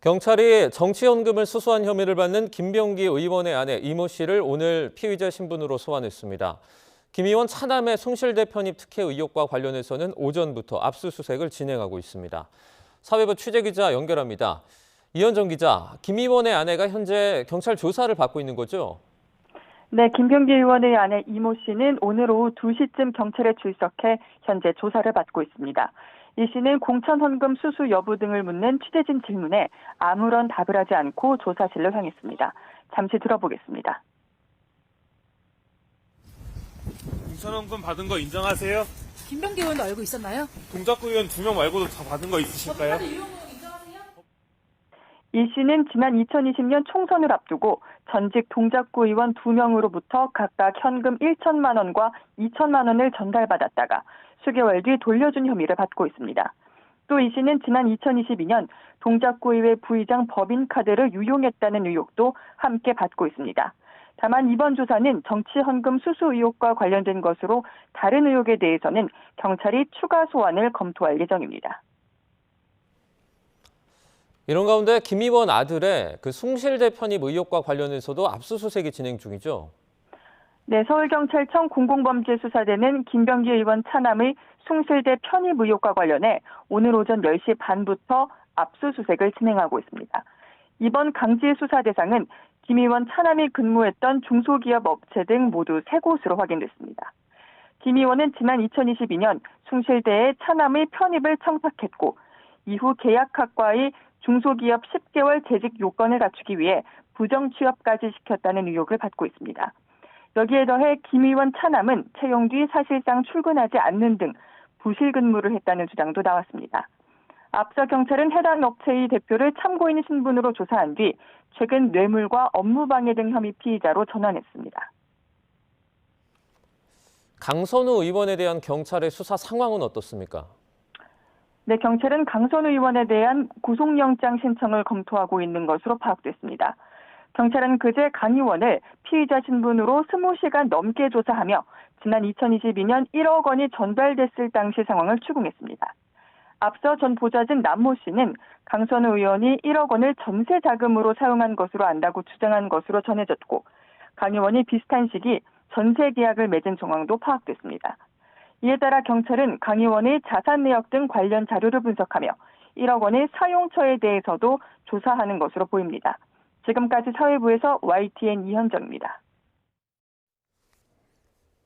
경찰이 정치연금을 수수한 혐의를 받는 김병기 의원의 아내 이모 씨를 오늘 피의자 신분으로 소환했습니다. 김 의원 차남의 숭실대 편입 특혜 의혹과 관련해서는 오전부터 압수수색을 진행하고 있습니다. 사회부 취재기자 연결합니다. 이현정 기자, 김 의원의 아내가 현재 경찰 조사를 받고 있는 거죠? 네, 김병기 의원의 아내 이모 씨는 오늘 오후 2시쯤 경찰에 출석해 현재 조사를 받고 있습니다. 이 씨는 공천 헌금 수수 여부 등을 묻는 취재진 질문에 아무런 답을 하지 않고 조사실로 향했습니다. 잠시 들어보겠습니다. 공천 헌금 받은 거 인정하세요? 김병기 의원도 알고 있었나요? 동작구 의원 2명 말고도 다 받은 거 있으실까요? 이 씨는 지난 2020년 총선을 앞두고 전직 동작구 의원 2명으로부터 각각 현금 1천만 원과 2천만 원을 전달받았다가 수개월 뒤 돌려준 혐의를 받고 있습니다. 또 이 씨는 지난 2022년 동작구의회 부의장 법인카드를 유용했다는 의혹도 함께 받고 있습니다. 다만 이번 조사는 정치헌금 수수 의혹과 관련된 것으로 다른 의혹에 대해서는 경찰이 추가 소환을 검토할 예정입니다. 이런 가운데 김 의원 아들의 숭실대 편입 의혹과 관련해서도 압수수색이 진행 중이죠? 네, 서울경찰청 공공범죄수사대는 김병기 의원 차남의 숭실대 편입 의혹과 관련해 오늘 오전 10시 반부터 압수수색을 진행하고 있습니다. 이번 강제 수사 대상은 김 의원 차남이 근무했던 중소기업 업체 등 모두 3곳으로 확인됐습니다. 김 의원은 지난 2022년 숭실대에 차남의 편입을 청탁했고 이후 계약학과의 중소기업 10개월 재직 요건을 갖추기 위해 부정취업까지 시켰다는 의혹을 받고 있습니다. 여기에 더해 김 의원 차남은 채용 뒤 사실상 출근하지 않는 등 부실 근무를 했다는 주장도 나왔습니다. 앞서 경찰은 해당 업체의 대표를 참고인 신분으로 조사한 뒤 최근 뇌물과 업무방해 등 혐의 피의자로 전환했습니다. 강선우 의원에 대한 경찰의 수사 상황은 어떻습니까? 네, 경찰은 강선우 의원에 대한 구속영장 신청을 검토하고 있는 것으로 파악됐습니다. 경찰은 그제 강 의원을 피의자 신분으로 20시간 넘게 조사하며 지난 2022년 1억 원이 전달됐을 당시 상황을 추궁했습니다. 앞서 전 보좌진 남모 씨는 강선우 의원이 1억 원을 전세 자금으로 사용한 것으로 안다고 주장한 것으로 전해졌고 강 의원이 비슷한 시기 전세 계약을 맺은 정황도 파악됐습니다. 이에 따라 경찰은 강 의원의 자산 내역 등 관련 자료를 분석하며 1억 원의 사용처에 대해서도 조사하는 것으로 보입니다. 지금까지 사회부에서 YTN 이현정입니다.